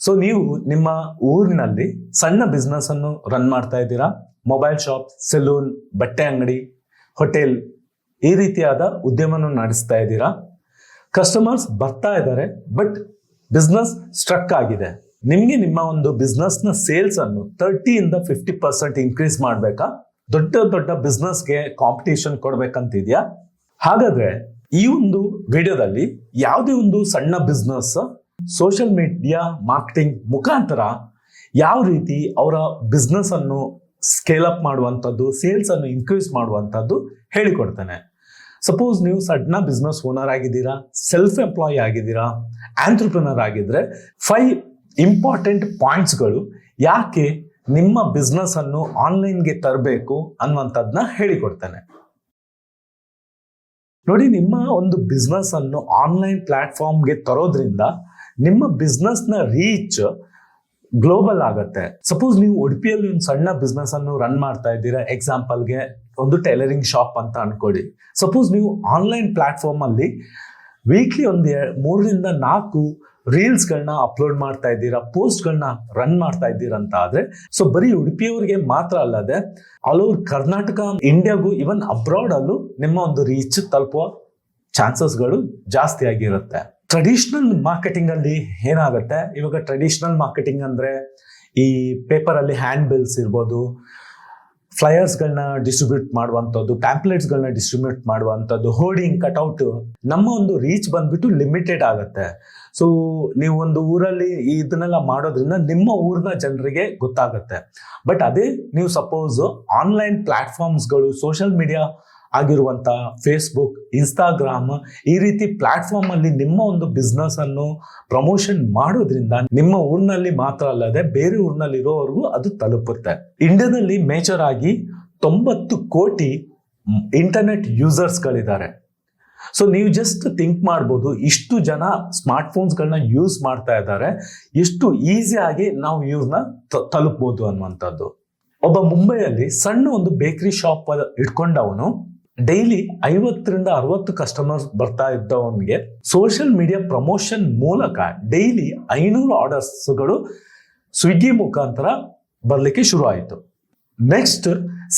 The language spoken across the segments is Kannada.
ಸೊ ನೀವು ನಿಮ್ಮ ಊರಿನಲ್ಲಿ ಸಣ್ಣ ಬಿಸ್ನೆಸ್ ಅನ್ನು ರನ್ ಮಾಡ್ತಾ ಇದ್ದೀರಾ. ಮೊಬೈಲ್ ಶಾಪ್, ಸೆಲೂನ್, ಬಟ್ಟೆ ಅಂಗಡಿ, ಹೋಟೆಲ್ ಈ ರೀತಿಯಾದ ಉದ್ಯಮವನ್ನು ನಡೆಸ್ತಾ ಇದ್ದೀರಾ. ಕಸ್ಟಮರ್ಸ್ ಬರ್ತಾ ಇದ್ದಾರೆ, ಬಟ್ ಬಿಸ್ನೆಸ್ ಸ್ಟ್ರಕ್ ಆಗಿದೆ. ನಿಮ್ಗೆ ನಿಮ್ಮ ಒಂದು ಬಿಸ್ನೆಸ್ ನ ಸೇಲ್ಸ್ ಅನ್ನು 30% ಇನ್ಕ್ರೀಸ್ ಮಾಡ್ಬೇಕಾ? ದೊಡ್ಡ ದೊಡ್ಡ ಬಿಸ್ನೆಸ್ಗೆ ಕಾಂಪಿಟೇಷನ್ ಕೊಡ್ಬೇಕಂತಿದ್ಯಾ? ಹಾಗಾದ್ರೆ ಈ ಒಂದು ವಿಡಿಯೋದಲ್ಲಿ ಯಾವುದೇ ಒಂದು ಸಣ್ಣ ಬಿಸ್ನೆಸ್ ಸೋಷಿಯಲ್ ಮೀಡಿಯಾ ಮಾರ್ಕೆಟಿಂಗ್ ಮುಖಾಂತರ ಯಾವ ರೀತಿ ಅವರ ಬಿಸ್ನೆಸ್ ಅನ್ನು ಸ್ಕೇಲ್ ಅಪ್ ಮಾಡುವಂಥದ್ದು, ಸೇಲ್ಸ್ ಅನ್ನು ಇನ್ಕ್ರೀಸ್ ಮಾಡುವಂಥದ್ದು ಹೇಳಿಕೊಡ್ತೇನೆ. ಸಪೋಸ್ ನೀವು ಸಣ್ಣ ಬಿಸ್ನೆಸ್ ಓನರ್ ಆಗಿದ್ದೀರಾ, ಸೆಲ್ಫ್ ಎಂಪ್ಲಾಯ್ ಆಗಿದ್ದೀರಾ, ಆಂಟ್ರಪ್ರಿನರ್ ಆಗಿದ್ರೆ 5 ಇಂಪಾರ್ಟೆಂಟ್ ಪಾಯಿಂಟ್ಸ್ಗಳು ಯಾಕೆ ನಿಮ್ಮ ಬಿಸ್ನೆಸ್ ಅನ್ನು ಆನ್ಲೈನ್ಗೆ ತರಬೇಕು ಅನ್ನುವಂಥದ್ದನ್ನ ಹೇಳಿಕೊಡ್ತೇನೆ. ನೋಡಿ, ನಿಮ್ಮ ಒಂದು ಬಿಸ್ನೆಸ್ ಅನ್ನು ಆನ್ಲೈನ್ ಪ್ಲಾಟ್ಫಾರ್ಮ್ಗೆ ತರೋದ್ರಿಂದ ನಿಮ್ಮ ಬಿಸ್ನೆಸ್ ನ ರೀಚ್ ಗ್ಲೋಬಲ್ ಆಗುತ್ತೆ. ಸಪೋಸ್ ನೀವು ಉಡುಪಿಯಲ್ಲಿ ಒಂದು ಸಣ್ಣ ಬಿಸ್ನೆಸ್ ಅನ್ನು ರನ್ ಮಾಡ್ತಾ ಇದ್ದೀರಾ, ಎಕ್ಸಾಂಪಲ್ಗೆ ಒಂದು ಟೈಲರಿಂಗ್ ಶಾಪ್ ಅಂತ ಅನ್ಕೊಳ್ಳಿ. ಸಪೋಸ್ ನೀವು ಆನ್ಲೈನ್ ಪ್ಲಾಟ್ಫಾರ್ಮ್ ಅಲ್ಲಿ ವೀಕ್ಲಿ ಒಂದು 3-4 ರೀಲ್ಸ್ಗಳನ್ನ ಅಪ್ಲೋಡ್ ಮಾಡ್ತಾ ಇದ್ದೀರಾ, ಪೋಸ್ಟ್ಗಳನ್ನ ರನ್ ಮಾಡ್ತಾ ಇದ್ದೀರಾ ಅಂತ ಆದ್ರೆ, ಸೊ ಬರೀ ಉಡುಪಿಯವರಿಗೆ ಮಾತ್ರ ಅಲ್ಲದೆ ಆಲ್ ಓವರ್ ಕರ್ನಾಟಕ, ಇಂಡಿಯಾಗೂ, ಇವನ್ ಅಬ್ರಾಡ್ ಅಲ್ಲೂ ನಿಮ್ಮ ಒಂದು ರೀಚ್ ತಲುಪುವ ಚಾನ್ಸಸ್ಗಳು ಜಾಸ್ತಿ ಆಗಿರುತ್ತೆ. ಟ್ರೆಡಿಷನಲ್ ಮಾರ್ಕೆಟಿಂಗ್ ಅಲ್ಲಿ ಏನಾಗುತ್ತೆ, ಇವಾಗ ಟ್ರೆಡಿಷನಲ್ ಮಾರ್ಕೆಟಿಂಗ್ ಅಂದ್ರೆ ಈ ಪೇಪರ್ ಅಲ್ಲಿ ಹ್ಯಾಂಡ್ ಬಿಲ್ಸ್ ಇರ್ಬೋದು, ಫ್ಲೈಯರ್ಸ್ಗಳನ್ನ ಡಿಸ್ಟ್ರಿಬ್ಯೂಟ್ ಮಾಡುವಂಥದ್ದು, ಪ್ಯಾಂಪ್ಲೆಟ್ಸ್ಗಳನ್ನ ಡಿಸ್ಟ್ರಿಬ್ಯೂಟ್ ಮಾಡುವಂಥದ್ದು, ಹೋರ್ಡಿಂಗ್, ಕಟ್ಔಟ್. ನಮ್ಮ ಒಂದು ರೀಚ್ ಬಂದ್ಬಿಟ್ಟು ಲಿಮಿಟೆಡ್ ಆಗುತ್ತೆ. ಸೊ ನೀವು ಒಂದು ಊರಲ್ಲಿ ಇದನ್ನೆಲ್ಲ ಮಾಡೋದ್ರಿಂದ ನಿಮ್ಮ ಊರಿನ ಜನರಿಗೆ ಗೊತ್ತಾಗುತ್ತೆ. ಬಟ್ ಅದೇ ನೀವು ಸಪೋಸ್ ಆನ್ಲೈನ್ ಪ್ಲಾಟ್ಫಾರ್ಮ್ಸ್ಗಳು, ಸೋಷಿಯಲ್ ಮೀಡಿಯಾ ಆಗಿರುವಂಥ ಫೇಸ್ಬುಕ್, ಇನ್ಸ್ಟಾಗ್ರಾಮ್ ಈ ರೀತಿ ಪ್ಲಾಟ್ಫಾರ್ಮ್ ಅಲ್ಲಿ ನಿಮ್ಮ ಒಂದು ಬಿಸ್ನೆಸ್ ಅನ್ನು ಪ್ರಮೋಷನ್ ಮಾಡೋದ್ರಿಂದ ನಿಮ್ಮ ಊರಿನಲ್ಲಿ ಮಾತ್ರ ಅಲ್ಲದೆ ಬೇರೆ ಊರಿನಲ್ಲಿ ಇರೋವರೆಗೂ ಅದು ತಲುಪುತ್ತೆ. ಇಂಡಿಯಾದಲ್ಲಿ ಮೇಜರ್ ಆಗಿ 90 ಕೋಟಿ ಇಂಟರ್ನೆಟ್ ಯೂಸರ್ಸ್ಗಳಿದ್ದಾರೆ. ಸೊ ನೀವು ಜಸ್ಟ್ ಥಿಂಕ್ ಮಾಡ್ಬೋದು, ಇಷ್ಟು ಜನ ಸ್ಮಾರ್ಟ್ ಫೋನ್ಸ್ಗಳನ್ನ ಯೂಸ್ ಮಾಡ್ತಾ ಇದ್ದಾರೆ, ಎಷ್ಟು ಈಸಿಯಾಗಿ ನಾವು ಇವ್ರನ್ನ ತಲುಪ್ಬೋದು ಅನ್ನುವಂಥದ್ದು. ಒಬ್ಬ ಮುಂಬೈಯಲ್ಲಿ ಸಣ್ಣ ಒಂದು ಬೇಕರಿ ಶಾಪ್ ಇಟ್ಕೊಂಡವನು ಡೈಲಿ 50-60 ಕಸ್ಟಮರ್ಸ್ ಬರ್ತಾ ಇದ್ದವನಿಗೆ ಸೋಷಿಯಲ್ ಮೀಡಿಯಾ ಪ್ರಮೋಷನ್ ಮೂಲಕ ಡೈಲಿ 500 ಆರ್ಡರ್ಸ್ಗಳು ಸ್ವಿಗ್ಗಿ ಮುಖಾಂತರ ಬರ್ಲಿಕ್ಕೆ ಶುರು ಆಯಿತು. ನೆಕ್ಸ್ಟ್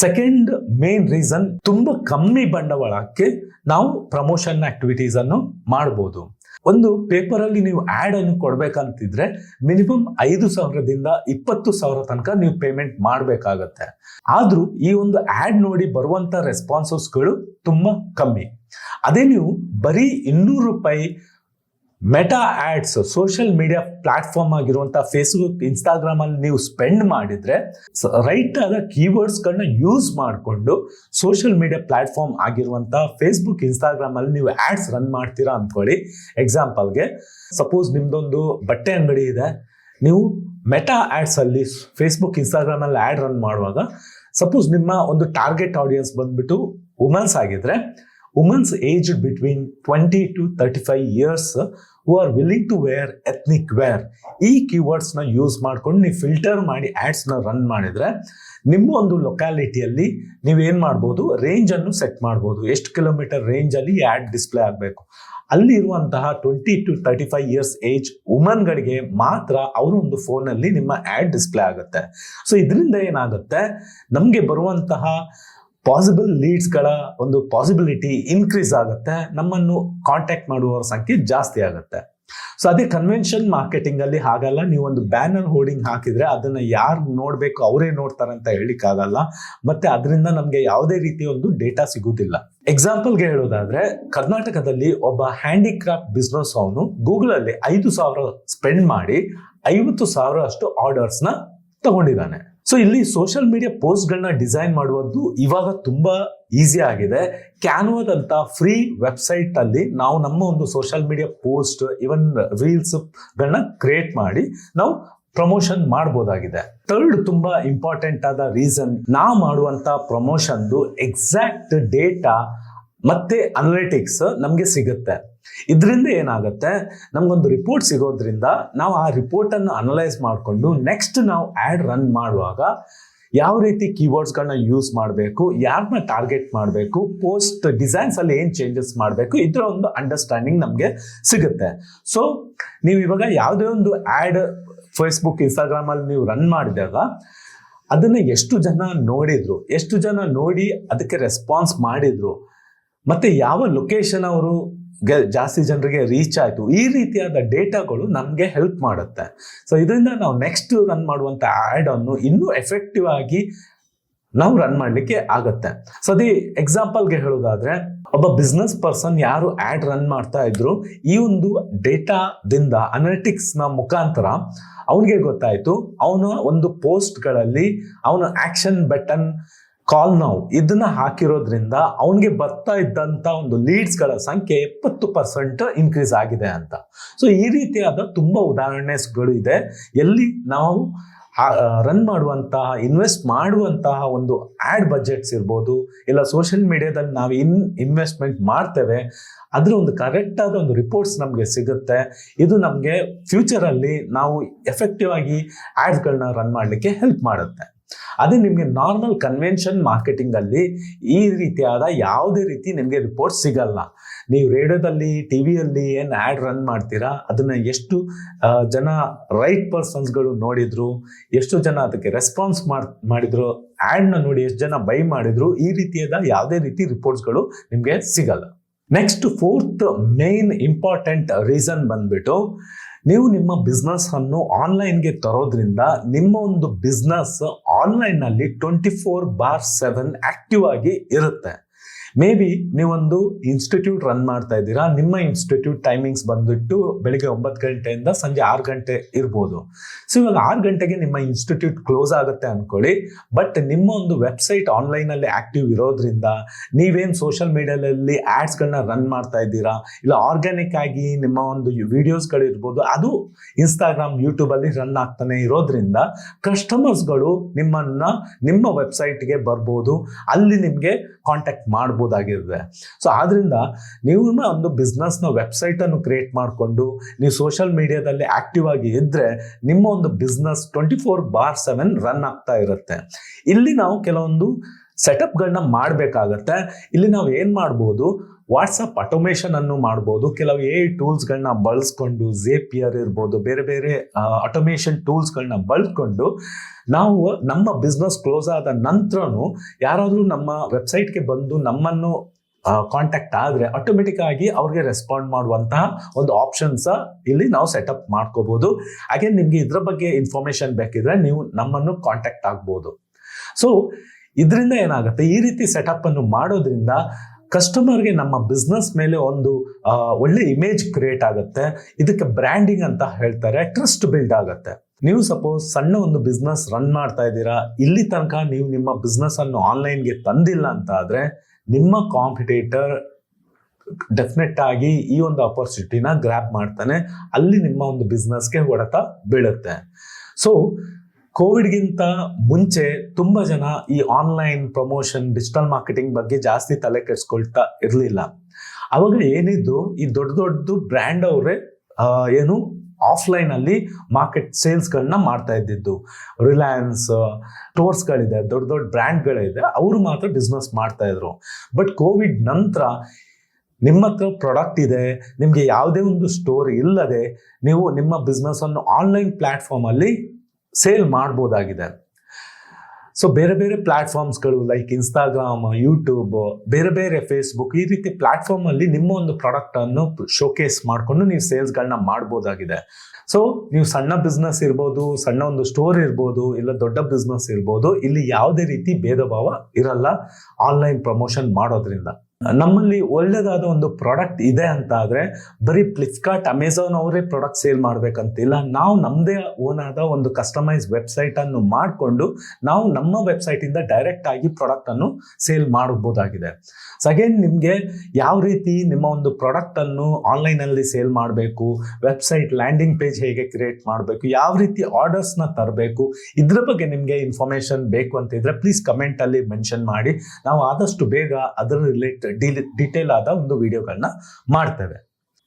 ಸೆಕೆಂಡ್ ಮೇನ್ ರೀಸನ್, ತುಂಬಾ ಕಮ್ಮಿ ಬಂಡವಾಳಕ್ಕೆ ನಾವು ಪ್ರಮೋಷನ್ ಆಕ್ಟಿವಿಟೀಸ್ ಅನ್ನು ಮಾಡಬಹುದು. ಒಂದು ಪೇಪರ್ ಅಲ್ಲಿ ನೀವು ಆಡ್ ಅನ್ನು ಕೊಡ್ಬೇಕಂತಿದ್ರೆ ಮಿನಿಮಮ್ 5,000ದಿಂದ 20,000 ತನಕ ನೀವು ಪೇಮೆಂಟ್ ಮಾಡಬೇಕಾಗತ್ತೆ. ಆದ್ರೂ ಈ ಒಂದು ಆಡ್ ನೋಡಿ ಬರುವಂತ ರೆಸ್ಪಾನ್ಸಸ್ಗಳು ತುಂಬಾ ಕಮ್ಮಿ. ಅದೇ ನೀವು ಬರೀ 200 ರೂಪಾಯಿ meta ads social media platform ಆಗಿರುವಂತ ಫೇಸ್ಬುಕ್, ಇನ್ಸ್ಟಾಗ್ರಾಮ್ ಅಲ್ಲಿ ನೀವು ಸ್ಪೆಂಡ್ ಮಾಡಿದ್ರೆ, ರೈಟ್ ಆದ ಕೀವರ್ಡ್ಸ್ ಗಳನ್ನ ಯೂಸ್ ಮಾಡಿಕೊಂಡು ಸೋಷಿಯಲ್ ಮೀಡಿಯಾ ಪ್ಲಾಟ್ಫಾರ್ಮ್ ಆಗಿರುವಂತ ಫೇಸ್ಬುಕ್, ಇನ್ಸ್ಟಾಗ್ರಾಮ್ ಅಲ್ಲಿ ನೀವು ಆಡ್ಸ್ ರನ್ ಮಾಡ್ತೀರಾ ಅನ್ಕೊಳ್ಳಿ. ಎಕ್ಸಾಂಪಲ್ಗೆ ಸಪೋಸ್ ನಿಮ್ದೊಂದು ಬಟ್ಟೆ ಅಂಗಡಿ ಇದೆ, ನೀವು ಮೆಟಾ ಆಡ್ಸ್ ಅಲ್ಲಿ ಫೇಸ್ಬುಕ್, ಇನ್ಸ್ಟಾಗ್ರಾಮ್ ಅಲ್ಲಿ ಆಡ್ ರನ್ ಮಾಡುವಾಗ ಸಪೋಸ್ ನಿಮ್ಮ ಒಂದು ಟಾರ್ಗೆಟ್ ಆಡಿಯನ್ಸ್ ಬಂದ್ಬಿಟ್ಟು ವುಮೆನ್ಸ್ ಆಗಿದ್ರೆ, women's aged between 20 to 35 years who are willing to wear ethnic wear, ಈ ಕೀವರ್ಡ್ಸ್ ನ ಯೂಸ್ ಮಾಡ್ಕೊಂಡು ನೀವು ಫಿಲ್ಟರ್ ಮಾಡಿ ಆಡ್ಸ್ ನ ರನ್ ಮಾಡಿದ್ರೆ ನಿಮ್ಮ ಒಂದು ಲೊಕ್ಯಾಲಿಟಿಯಲ್ಲಿ ನೀವೇನ್ ಮಾಡ್ಬೋದು, ರೇಂಜ್ ಅನ್ನು ಸೆಟ್ ಮಾಡ್ಬೋದು. ಎಷ್ಟು ಕಿಲೋಮೀಟರ್ ರೇಂಜ್ ಅಲ್ಲಿ ಆಡ್ ಡಿಸ್ಪ್ಲೇ ಆಗಬೇಕು, ಅಲ್ಲಿ ಇರುವಂತಹ 20 to 35 years ಏಜ್ ವುಮನ್ ಗಳಿಗೆ ಮಾತ್ರ ಅವರ ಒಂದು ಫೋನ್ ಅಲ್ಲಿ ನಿಮ್ಮ ಆಡ್ ಡಿಸ್ಪ್ಲೇ ಆಗುತ್ತೆ. ಸೊ ಇದರಿಂದ ಏನಾಗುತ್ತೆ, ನಮ್ಗೆ ಬರುವಂತಹ ಪಾಸಿಬಲ್ ಲೀಡ್ಸ್ಗಳ ಒಂದು ಪಾಸಿಬಿಲಿಟಿ ಇನ್ಕ್ರೀಸ್ ಆಗುತ್ತೆ, ನಮ್ಮನ್ನು ಕಾಂಟ್ಯಾಕ್ಟ್ ಮಾಡುವವರ ಸಂಖ್ಯೆ ಜಾಸ್ತಿ ಆಗುತ್ತೆ. ಸೊ ಅದೇ ಕನ್ವೆನ್ಷನ್ ಮಾರ್ಕೆಟಿಂಗ್ ಅಲ್ಲಿ ಹಾಗಲ್ಲ. ನೀವು ಒಂದು ಬ್ಯಾನರ್ ಹೋರ್ಡಿಂಗ್ ಹಾಕಿದ್ರೆ ಅದನ್ನ ಯಾರು ನೋಡ್ಬೇಕು ಅವರೇ ನೋಡ್ತಾರೆ ಅಂತ ಹೇಳಿಕ್ಕಾಗಲ್ಲ, ಮತ್ತೆ ಅದರಿಂದ ನಮ್ಗೆ ಯಾವುದೇ ರೀತಿಯ ಒಂದು ಡೇಟಾ ಸಿಗುವುದಿಲ್ಲ. ಎಕ್ಸಾಂಪಲ್ಗೆ ಹೇಳೋದಾದ್ರೆ, ಕರ್ನಾಟಕದಲ್ಲಿ ಒಬ್ಬ ಹ್ಯಾಂಡಿಕ್ರಾಫ್ಟ್ ಬಿಸ್ನೆಸ್ ಅವನು ಗೂಗಲ್ ಅಲ್ಲಿ 5,000 ಸ್ಪೆಂಡ್ ಮಾಡಿ 50,000 ಅಷ್ಟು ಆರ್ಡರ್ಸ್ ನ ತಗೊಂಡಿದ್ದಾನೆ. ಸೊ ಇಲ್ಲಿ ಸೋಷಿಯಲ್ ಮೀಡಿಯಾ ಪೋಸ್ಟ್ ಗಳನ್ನ ಡಿಸೈನ್ ಮಾಡುವುದು ಇವಾಗ ತುಂಬಾ ಈಸಿ ಆಗಿದೆ. ಕ್ಯಾನ್ವಾದಂತ ಫ್ರೀ ವೆಬ್ಸೈಟ್ ಅಲ್ಲಿ ನಾವು ನಮ್ಮ ಒಂದು ಸೋಷಿಯಲ್ ಮೀಡಿಯಾ ಪೋಸ್ಟ್, ಇವನ್ ರೀಲ್ಸ್ ಗಳನ್ನ ಕ್ರಿಯೇಟ್ ಮಾಡಿ ನಾವು ಪ್ರಮೋಷನ್ ಮಾಡಬಹುದಾಗಿದೆ. ಥರ್ಡ್ ತುಂಬಾ ಇಂಪಾರ್ಟೆಂಟ್ ಆದ ರೀಸನ್, ನಾವು ಮಾಡುವಂತ ಪ್ರಮೋಷನ್ ಎಕ್ಸಾಕ್ಟ್ ಡೇಟಾ ಮತ್ತೆ ಅನಲಿಟಿಕ್ಸ್ ನಮ್ಗೆ ಸಿಗುತ್ತೆ. ಇದರಿಂದ ಏನಾಗುತ್ತೆ, ನಮ್ಗೊಂದು ರಿಪೋರ್ಟ್ ಸಿಗೋದ್ರಿಂದ ನಾವು ಆ ರಿಪೋರ್ಟ್ ಅನ್ನು ಅನಲೈಸ್ ಮಾಡಿಕೊಂಡು ನೆಕ್ಸ್ಟ್ ನಾವು ಆಡ್ ರನ್ ಮಾಡುವಾಗ ಯಾವ ರೀತಿ ಕೀವರ್ಡ್ಸ್ಗಳನ್ನ ಯೂಸ್ ಮಾಡಬೇಕು, ಯಾರನ್ನ ಟಾರ್ಗೆಟ್ ಮಾಡಬೇಕು, ಪೋಸ್ಟ್ ಡಿಸೈನ್ಸ್ ಅಲ್ಲಿ ಏನ್ ಚೇಂಜಸ್ ಮಾಡಬೇಕು, ಇದರ ಒಂದು ಅಂಡರ್ಸ್ಟ್ಯಾಂಡಿಂಗ್ ನಮಗೆ ಸಿಗುತ್ತೆ. ಸೊ ನೀವು ಇವಾಗ ಯಾವುದೇ ಒಂದು ಆಡ್ ಫೇಸ್ಬುಕ್, ಇನ್ಸ್ಟಾಗ್ರಾಮ್ ಅಲ್ಲಿ ನೀವು ರನ್ ಮಾಡಿದಾಗ ಅದನ್ನ ಎಷ್ಟು ಜನ ನೋಡಿದ್ರು, ಎಷ್ಟು ಜನ ನೋಡಿ ಅದಕ್ಕೆ ರೆಸ್ಪಾನ್ಸ್ ಮಾಡಿದ್ರು, ಮತ್ತೆ ಯಾವ ಲೊಕೇಶನ್ ಅವರು ಜಾಸ್ತಿ ಜನರಿಗೆ ರೀಚ್ ಆಯಿತು, ಈ ರೀತಿಯಾದ ಡೇಟಾಗಳು ನಮಗೆ ಹೆಲ್ಪ್ ಮಾಡುತ್ತೆ. ಸೊ ಇದರಿಂದ ನಾವು ನೆಕ್ಸ್ಟ್ ರನ್ ಮಾಡುವಂಥ ಆ್ಯಡ್ ಅನ್ನು ಇನ್ನೂ ಎಫೆಕ್ಟಿವ್ ಆಗಿ ನಾವು ರನ್ ಮಾಡಲಿಕ್ಕೆ ಆಗುತ್ತೆ. ಸೊ ಅದೇ ಎಕ್ಸಾಂಪಲ್ಗೆ ಹೇಳೋದಾದ್ರೆ, ಒಬ್ಬ ಬಿಸ್ನೆಸ್ ಪರ್ಸನ್ ಯಾರು ಆ್ಯಡ್ ರನ್ ಮಾಡ್ತಾ ಇದ್ರು, ಈ ಒಂದು ಡೇಟಾದಿಂದ ಅನಾಲಿಟಿಕ್ಸ್ನ ಮುಖಾಂತರ ಅವನಿಗೆ ಗೊತ್ತಾಯಿತು, ಅವನ ಒಂದು ಪೋಸ್ಟ್ಗಳಲ್ಲಿ ಅವನ ಆಕ್ಷನ್ ಬಟನ್ ಕಾಲ್ ನಾವು ಇದನ್ನ ಹಾಕಿರೋದ್ರಿಂದ ಅವನಿಗೆ ಬರ್ತಾ ಇದ್ದಂಥ ಒಂದು ಲೀಡ್ಸ್ಗಳ ಸಂಖ್ಯೆ 70% ಇನ್ಕ್ರೀಸ್ ಆಗಿದೆ ಅಂತ. ಸೊ ಈ ರೀತಿಯಾದ ತುಂಬ ಉದಾಹರಣೆಗಳು ಇದೆ ಎಲ್ಲಿ ನಾವು ರನ್ ಮಾಡುವಂತಹ, ಇನ್ವೆಸ್ಟ್ ಮಾಡುವಂತಹ ಒಂದು ಆ್ಯಡ್ ಬಜೆಟ್ಸ್ ಇರ್ಬೋದು, ಇಲ್ಲ ಸೋಷಿಯಲ್ ಮೀಡಿಯಾದಲ್ಲಿ ನಾವು ಇನ್ವೆಸ್ಟ್ಮೆಂಟ್ ಮಾಡ್ತೇವೆ, ಅದರ ಒಂದು ಕರೆಕ್ಟಾದ ಒಂದು ರಿಪೋರ್ಟ್ಸ್ ನಮಗೆ ಸಿಗುತ್ತೆ. ಇದು ನಮಗೆ ಫ್ಯೂಚರಲ್ಲಿ ನಾವು ಎಫೆಕ್ಟಿವ್ ಆಗಿ ಆ್ಯಡ್ಸ್ಗಳನ್ನ ರನ್ ಮಾಡಲಿಕ್ಕೆ ಹೆಲ್ಪ್ ಮಾಡುತ್ತೆ. ಅದೇ ನಿಮಗೆ ನಾರ್ಮಲ್ ಕನ್ವೆನ್ಷನ್ ಮಾರ್ಕೆಟಿಂಗಲ್ಲಿ ಈ ರೀತಿಯಾದ ಯಾವುದೇ ರೀತಿ ನಿಮಗೆ ರಿಪೋರ್ಟ್ ಸಿಗಲ್ಲ. ನೀವು ರೇಡಿಯೋದಲ್ಲಿ, ಟಿ ವಿಯಲ್ಲಿ ಏನು ಆ್ಯಡ್ ರನ್ ಮಾಡ್ತೀರಾ, ಅದನ್ನು ಎಷ್ಟು ಜನ ರೈಟ್ ಪರ್ಸನ್ಸ್ಗಳು ನೋಡಿದ್ರು, ಎಷ್ಟು ಜನ ಅದಕ್ಕೆ ರೆಸ್ಪಾನ್ಸ್ ಮಾಡಿದ್ರು, ಆ್ಯಡ್ನ ನೋಡಿ ಎಷ್ಟು ಜನ ಬೈ ಮಾಡಿದ್ರು, ಈ ರೀತಿಯಾದ ಯಾವುದೇ ರೀತಿ ರಿಪೋರ್ಟ್ಸ್ಗಳು ನಿಮಗೆ ಸಿಗಲ್ಲ. Next 4th main important reason ಬಂದ್ಬಿಟ್ಟು, ನೀವು ನಿಮ್ಮ ಬಿಸ್ನೆಸ್ ಅನ್ನು ಆನ್ಲೈನ್ಗೆ ತರೋದ್ರಿಂದ ನಿಮ್ಮ ಒಂದು ಬಿಸ್ನೆಸ್ ಆನ್ಲೈನ್ನಲ್ಲಿ 24/7 ಆಕ್ಟಿವ್ ಆಗಿ ಇರುತ್ತೆ. ಮೇ ಬಿ ನೀವೊಂದು ಇನ್ಸ್ಟಿಟ್ಯೂಟ್ ರನ್ ಮಾಡ್ತಾ ಇದ್ದೀರಾ, ನಿಮ್ಮ ಇನ್ಸ್ಟಿಟ್ಯೂಟ್ ಟೈಮಿಂಗ್ಸ್ ಬಂದ್ಬಿಟ್ಟು ಬೆಳಿಗ್ಗೆ 9 ಗಂಟೆಯಿಂದ ಸಂಜೆ 6 ಗಂಟೆ ಇರ್ಬೋದು. ಸೊ ಇವಾಗ 6 ಗಂಟೆಗೆ ನಿಮ್ಮ ಇನ್ಸ್ಟಿಟ್ಯೂಟ್ ಕ್ಲೋಸ್ ಆಗುತ್ತೆ ಅನ್ಕೊಳ್ಳಿ, ಬಟ್ ನಿಮ್ಮ ಒಂದು ವೆಬ್ಸೈಟ್ ಆನ್ಲೈನಲ್ಲಿ ಆಕ್ಟಿವ್ ಇರೋದ್ರಿಂದ ನೀವೇನು ಸೋಷಿಯಲ್ ಮೀಡಿಯಾದಲ್ಲಿ ಆ್ಯಡ್ಸ್ಗಳನ್ನ ರನ್ ಮಾಡ್ತಾ ಇದ್ದೀರಾ, ಇಲ್ಲ ಆರ್ಗ್ಯಾನಿಕ್ ಆಗಿ ನಿಮ್ಮ ಒಂದು ವಿಡಿಯೋಸ್ಗಳಿರ್ಬೋದು, ಅದು ಇನ್ಸ್ಟಾಗ್ರಾಮ್, ಯೂಟ್ಯೂಬಲ್ಲಿ ರನ್ ಆಗ್ತಾನೆ ಇರೋದ್ರಿಂದ ಕಸ್ಟಮರ್ಸ್ಗಳು ನಿಮ್ಮ ವೆಬ್ಸೈಟ್ಗೆ ಬರ್ಬೋದು, ಅಲ್ಲಿ ನಿಮಗೆ ಕಾಂಟ್ಯಾಕ್ಟ್ ಮಾಡ್ಬೋದಾಗಿರುತ್ತೆ. ಸೊ ಆದ್ರಿಂದ ನೀವು ಒಂದು ಬಿಸ್ನೆಸ್ನ ವೆಬ್ಸೈಟನ್ನು ಕ್ರಿಯೇಟ್ ಮಾಡಿಕೊಂಡು ನೀವು ಸೋಷಿಯಲ್ ಮೀಡಿಯಾದಲ್ಲಿ ಆಕ್ಟಿವ್ ಆಗಿ ಇದ್ದರೆ ನಿಮ್ಮ ಒಂದು ಬಿಸ್ನೆಸ್ 24/7 ರನ್ ಆಗ್ತಾ ಇರುತ್ತೆ. ಇಲ್ಲಿ ನಾವು ಕೆಲವೊಂದು ಸೆಟಪ್ಗಳನ್ನ ಮಾಡಬೇಕಾಗತ್ತೆ. ಇಲ್ಲಿ ನಾವು ಏನು ಮಾಡ್ಬೋದು, ವಾಟ್ಸಪ್ ಆಟೋಮೇಷನ್ ಅನ್ನು ಮಾಡ್ಬೋದು. ಕೆಲವು AI ಟೂಲ್ಸ್ಗಳನ್ನ ಬಳಸ್ಕೊಂಡು, ಝೇಪಿಯರ್ ಇರ್ಬೋದು, ಬೇರೆ ಬೇರೆ ಆಟೋಮೇಷನ್ ಟೂಲ್ಸ್ಗಳನ್ನ ಬಳಸ್ಕೊಂಡು ನಾವು ನಮ್ಮ ಬಿಸ್ನೆಸ್ ಕ್ಲೋಸ್ ಆದ ನಂತರನೂ ಯಾರಾದರೂ ನಮ್ಮ ವೆಬ್ಸೈಟ್ಗೆ ಬಂದು ನಮ್ಮನ್ನು ಕಾಂಟ್ಯಾಕ್ಟ್ ಆದರೆ ಆಟೋಮೆಟಿಕ್ ಆಗಿ ಅವ್ರಿಗೆ ರೆಸ್ಪಾಂಡ್ ಮಾಡುವಂತಹ ಒಂದು ಆಪ್ಷನ್ಸ ಇಲ್ಲಿ ನಾವು ಸೆಟಪ್ ಮಾಡ್ಕೋಬೋದು. ಹಾಗೆ ನಿಮಗೆ ಇದ್ರ ಬಗ್ಗೆ ಇನ್ಫಾರ್ಮೇಶನ್ ಬೇಕಿದ್ರೆ ನೀವು ನಮ್ಮನ್ನು ಕಾಂಟ್ಯಾಕ್ಟ್ ಆಗ್ಬೋದು. ಸೊ ಇದರಿಂದ ಏನಾಗುತ್ತೆ, ಈ ರೀತಿ ಸೆಟಪ್ ಅನ್ನು ಮಾಡೋದ್ರಿಂದ ಕಸ್ಟಮರ್ಗೆ ನಮ್ಮ ಬಿಸ್ನೆಸ್ ಮೇಲೆ ಒಂದು ಒಳ್ಳೆ ಇಮೇಜ್ ಕ್ರಿಯೇಟ್ ಆಗುತ್ತೆ. ಇದಕ್ಕೆ ಬ್ರ್ಯಾಂಡಿಂಗ್ ಅಂತ ಹೇಳ್ತಾರೆ, ಟ್ರಸ್ಟ್ ಬಿಲ್ಡ್ ಆಗುತ್ತೆ. ನೀವು ಸಪೋಸ್ ಸಣ್ಣ ಒಂದು ಬಿಸ್ನೆಸ್ ರನ್ ಮಾಡ್ತಾ ಇದ್ದೀರಾ, ಇಲ್ಲಿ ತನಕ ನೀವು ನಿಮ್ಮ ಬಿಸ್ನೆಸ್ ಅನ್ನು ಆನ್ಲೈನ್ಗೆ ತಂದಿಲ್ಲ ಅಂತ ಆದರೆ ನಿಮ್ಮ ಕಾಂಪಿಟೇಟರ್ ಡೆಫಿನೆಟ್ ಆಗಿ ಈ ಒಂದು ಅಪರ್ಚುನಿಟಿನ ಗ್ರ್ಯಾಬ್ ಮಾಡ್ತಾನೆ, ಅಲ್ಲಿ ನಿಮ್ಮ ಒಂದು ಬಿಸ್ನೆಸ್ಗೆ ಹೊಡೆತ ಬೀಳುತ್ತೆ. ಸೊ ಕೋವಿಡ್ಗಿಂತ ಮುಂಚೆ ತುಂಬ ಜನ ಈ ಆನ್ಲೈನ್ ಪ್ರಮೋಷನ್, ಡಿಜಿಟಲ್ ಮಾರ್ಕೆಟಿಂಗ್ ಬಗ್ಗೆ ಜಾಸ್ತಿ ತಲೆ ಕೆಡಿಸ್ಕೊಳ್ತಾ ಇರಲಿಲ್ಲ. ಅವಾಗ ಏನಿದ್ರು ಈ ದೊಡ್ಡ ಬ್ರ್ಯಾಂಡ್ ಅವರೇ ಏನು ಆಫ್ಲೈನಲ್ಲಿ ಮಾರ್ಕೆಟ್ ಸೇಲ್ಸ್ಗಳನ್ನ ಮಾಡ್ತಾ ಇದ್ದಿದ್ದು. ರಿಲಯನ್ಸ್ ಸ್ಟೋರ್ಸ್ಗಳಿದೆ, ದೊಡ್ಡ ಬ್ರ್ಯಾಂಡ್ಗಳಿದೆ, ಅವರು ಮಾತ್ರ ಬಿಸ್ನೆಸ್ ಮಾಡ್ತಾ ಇದ್ರು. ಬಟ್ ಕೋವಿಡ್ ನಂತರ ನಿಮ್ಮ ಹತ್ರ ಪ್ರಾಡಕ್ಟ್ ಇದೆ, ನಿಮಗೆ ಯಾವುದೇ ಒಂದು ಸ್ಟೋರ್ ಇಲ್ಲದೆ ನೀವು ನಿಮ್ಮ ಬಿಸ್ನೆಸ್ಸನ್ನು ಆನ್ಲೈನ್ ಪ್ಲ್ಯಾಟ್ಫಾರ್ಮಲ್ಲಿ ಸೇಲ್ ಮಾಡ್ಬೋದಾಗಿದೆ. ಸೊ ಬೇರೆ ಬೇರೆ ಪ್ಲಾಟ್ಫಾರ್ಮ್ಸ್ಗಳು ಲೈಕ್ ಇನ್ಸ್ಟಾಗ್ರಾಮ್, ಯೂಟ್ಯೂಬ್, ಬೇರೆ ಬೇರೆ ಫೇಸ್ಬುಕ್, ಈ ರೀತಿ ಪ್ಲಾಟ್ಫಾರ್ಮಲ್ಲಿ ನಿಮ್ಮ ಒಂದು ಪ್ರಾಡಕ್ಟನ್ನು ಶೋಕೇಸ್ ಮಾಡಿಕೊಂಡು ನೀವು ಸೇಲ್ಸ್ಗಳನ್ನ ಮಾಡ್ಬೋದಾಗಿದೆ. ಸೊ ನೀವು ಸಣ್ಣ ಬಿಸ್ನೆಸ್ ಇರ್ಬೋದು, ಸಣ್ಣ ಒಂದು ಸ್ಟೋರ್ ಇರ್ಬೋದು, ಇಲ್ಲ ದೊಡ್ಡ ಬಿಸ್ನೆಸ್ ಇರ್ಬೋದು, ಇಲ್ಲಿ ಯಾವುದೇ ರೀತಿ ಭೇದ ಭಾವ ಇರಲ್ಲ ಆನ್ಲೈನ್ ಪ್ರಮೋಷನ್ ಮಾಡೋದ್ರಿಂದ. ನಮ್ಮಲ್ಲಿ ಒಳ್ಳೆದಾದ ಒಂದು ಪ್ರಾಡಕ್ಟ್ ಇದೆ ಅಂತ ಆದರೆ ಬರೀ ಫ್ಲಿಪ್ಕಾರ್ಟ್, ಅಮೆಝಾನ್ ಅವರೇ ಪ್ರಾಡಕ್ಟ್ ಸೇಲ್ ಮಾಡಬೇಕಂತಿಲ್ಲ. ನಾವು ನಮ್ಮದೇ ಓನ್ ಆದ ಒಂದು ಕಸ್ಟಮೈಸ್ ವೆಬ್ಸೈಟನ್ನು ಮಾಡಿಕೊಂಡು ನಾವು ನಮ್ಮ ವೆಬ್ಸೈಟಿಂದ ಡೈರೆಕ್ಟ್ ಆಗಿ ಪ್ರಾಡಕ್ಟನ್ನು ಸೇಲ್ ಮಾಡಬಹುದಾಗಿದೆ. ಸೊ ಅಗೇನ್ ನಿಮಗೆ ಯಾವ ರೀತಿ ನಿಮ್ಮ ಒಂದು ಪ್ರಾಡಕ್ಟನ್ನು ಆನ್ಲೈನಲ್ಲಿ ಸೇಲ್ ಮಾಡಬೇಕು, ವೆಬ್ಸೈಟ್ ಲ್ಯಾಂಡಿಂಗ್ ಪೇಜ್ ಹೇಗೆ ಕ್ರಿಯೇಟ್ ಮಾಡಬೇಕು, ಯಾವ ರೀತಿ ಆರ್ಡರ್ಸ್ನ ತರಬೇಕು, ಇದ್ರ ಬಗ್ಗೆ ನಿಮಗೆ ಇನ್ಫಾರ್ಮೇಷನ್ ಬೇಕು ಅಂತಿದ್ರೆ ಪ್ಲೀಸ್ ಕಮೆಂಟಲ್ಲಿ ಮೆನ್ಷನ್ ಮಾಡಿ. ನಾವು ಆದಷ್ಟು ಬೇಗ ಅದರ ರಿಲೇಟೆಡ್ ಡೀಟೇಲ್ ಆದ ಒಂದು ವಿಡಿಯೋಗಳನ್ನ ಮಾಡ್ತೇವೆ.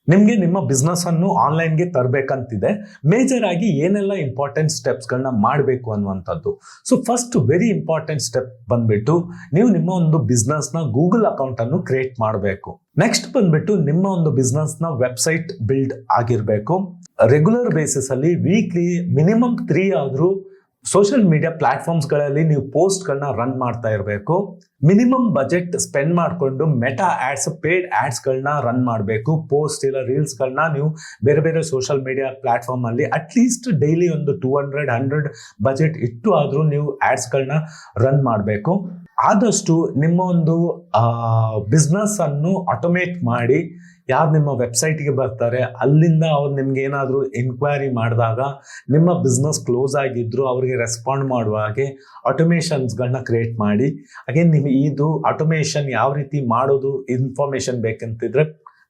ನಿಮಗೆ ನಿಮ್ಮ ಬಿಸ್ನೆಸ್ ಅನ್ನು ಆನ್ಲೈನ್ಗೆ ತರಬೇಕಂತಿದೆ. ಮೇಜರ್ ಆಗಿ ಏನೆಲ್ಲ ಇಂಪಾರ್ಟೆಂಟ್ ಸ್ಟೆಪ್ಸ್ಗಳನ್ನ ಮಾಡಬೇಕು ಅನ್ನುವಂಥದ್ದು. So first very important step ಬಂದ್ಬಿಟ್ಟು ನೀವು ನಿಮ್ಮ ಒಂದು ಬಿಸ್ನೆಸ್ನ ಗೂಗಲ್ ಅಕೌಂಟ್ ಅನ್ನು ಕ್ರಿಯೇಟ್ ಮಾಡಬೇಕು. ನೆಕ್ಸ್ಟ್ ಬಂದ್ಬಿಟ್ಟು ನಿಮ್ಮ ಒಂದು ಬಿಸ್ನೆಸ್ನ ವೆಬ್ಸೈಟ್ ಬಿಲ್ಡ್ ಆಗಿರಬೇಕು. ರೆಗ್ಯುಲರ್ ಬೇಸಿಸ್ ಅಲ್ಲಿ ವೀಕ್ಲಿ ಮಿನಿಮಮ್ 3 ಆದ್ರೂ ಸೋಷಿಯಲ್ ಮೀಡಿಯಾ ಪ್ಲಾಟ್ಫಾರ್ಮ್ಸ್ಗಳಲ್ಲಿ ನೀವು ಪೋಸ್ಟ್ಗಳನ್ನ ರನ್ ಮಾಡ್ತಾ ಇರಬೇಕು. ಮಿನಿಮಮ್ ಬಜೆಟ್ ಸ್ಪೆಂಡ್ ಮಾಡಿಕೊಂಡು ಮೆಟಾ ಆಡ್ಸ್, ಪೇಡ್ ಆಡ್ಸ್ಗಳನ್ನ ರನ್ ಮಾಡಬೇಕು. ಪೋಸ್ಟ್ ಇಲ್ಲ ರೀಲ್ಸ್ಗಳನ್ನ ನೀವು ಬೇರೆ ಬೇರೆ ಸೋಷಿಯಲ್ ಮೀಡಿಯಾ ಪ್ಲಾಟ್ಫಾರ್ಮ್ ಅಲ್ಲಿ ಅಟ್ಲೀಸ್ಟ್ ಡೈಲಿ ಒಂದು 200-100 ಬಜೆಟ್ ಇಟ್ಟು ಆದರೂ ನೀವು ಆಡ್ಸ್ಗಳನ್ನ ರನ್ ಮಾಡಬೇಕು. ಆದಷ್ಟು ನಿಮ್ಮ ಒಂದು ಬಿಸ್ನೆಸ್ ಅನ್ನು ಆಟೋಮೇಟ್ ಮಾಡಿ ಯಾರು ನಿಮ್ಮ ವೆಬ್ಸೈಟ್ಗೆ ಬರ್ತಾರೆ ಅಲ್ಲಿಂದ ಅವ್ರು ನಿಮ್ಗೆ ಏನಾದರೂ ಎನ್ಕ್ವೈರಿ ಮಾಡಿದಾಗ ನಿಮ್ಮ ಬಿಸ್ನೆಸ್ ಕ್ಲೋಸ್ ಆಗಿದ್ರು ಅವ್ರಿಗೆ ರೆಸ್ಪಾಂಡ್ ಮಾಡುವ ಹಾಗೆ ಆಟೋಮೇಷನ್ಸ್ಗಳನ್ನ ಕ್ರಿಯೇಟ್ ಮಾಡಿ. ಅಗೇನ್ ನಿಮಗೆ ಇದು ಆಟೋಮೇಷನ್ ಯಾವ ರೀತಿ ಮಾಡೋದು ಇನ್ಫಾರ್ಮೇಶನ್ ಬೇಕಂತಿದ್ರೆ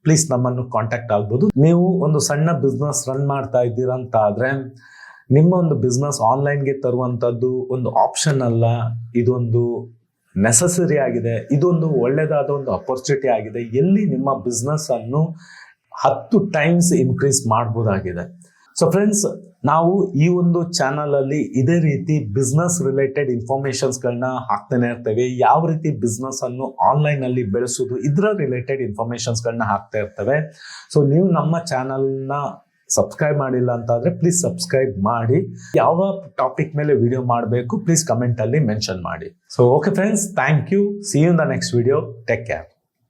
ಪ್ಲೀಸ್ ನಮ್ಮನ್ನು ಕಾಂಟ್ಯಾಕ್ಟ್ ಆಗ್ಬೋದು. ನೀವು ಒಂದು ಸಣ್ಣ ಬಿಸ್ನೆಸ್ ರನ್ ಮಾಡ್ತಾ ಇದ್ದೀರಾ ಅಂತ ಆದರೆ ನಿಮ್ಮ ಒಂದು ಬಿಸ್ನೆಸ್ ಆನ್ಲೈನ್ಗೆ ತರುವಂಥದ್ದು ಒಂದು ಆಪ್ಷನ್ ಅಲ್ಲ, ಇದೊಂದು ನೆಸಸರಿ ಆಗಿದೆ. ಇದೊಂದು ಒಳ್ಳೆಯದಾದ ಒಂದು ಅಪರ್ಚುನಿಟಿ ಆಗಿದೆ, ಎಲ್ಲಿ ನಿಮ್ಮ ಬಿಸ್ನೆಸ್ ಅನ್ನು 10 ಟೈಮ್ಸ್ ಇನ್ಕ್ರೀಸ್ ಮಾಡ್ಬೋದಾಗಿದೆ. ಸೊ ಫ್ರೆಂಡ್ಸ್, ನಾವು ಈ ಒಂದು ಚಾನಲ್ ಅಲ್ಲಿ ಇದೇ ರೀತಿ ಬಿಸ್ನೆಸ್ ರಿಲೇಟೆಡ್ ಇನ್ಫಾರ್ಮೇಶನ್ಸ್ಗಳನ್ನ ಹಾಕ್ತಾನೆ ಇರ್ತೇವೆ. ಯಾವ ರೀತಿ ಬಿಸ್ನೆಸ್ ಅನ್ನು ಆನ್ಲೈನ್ ಅಲ್ಲಿ ಬೆಳೆಸೋದು ಇದರ ರಿಲೇಟೆಡ್ ಇನ್ಫಾರ್ಮೇಶನ್ಸ್ಗಳನ್ನ ಹಾಕ್ತಾ ಇರ್ತೇವೆ. ಸೊ ನೀವು ನಮ್ಮ ಚಾನಲ್ನ ಸಬ್ಸ್ಕ್ರೈಬ್ ಮಾಡಿಲ್ಲ ಅಂತಾದರೆ ಪ್ಲೀಸ್ ಸಬ್ಸ್ಕ್ರೈಬ್ ಮಾಡಿ. ಯಾವ ಟಾಪಿಕ್ ಮೇಲೆ ವಿಡಿಯೋ ಮಾಡಬೇಕು ಪ್ಲೀಸ್ ಕಮೆಂಟ್ ಅಲ್ಲಿ ಮೆನ್ಷನ್ ಮಾಡಿ. So okay friends, thank you. See you in the next video. Take care.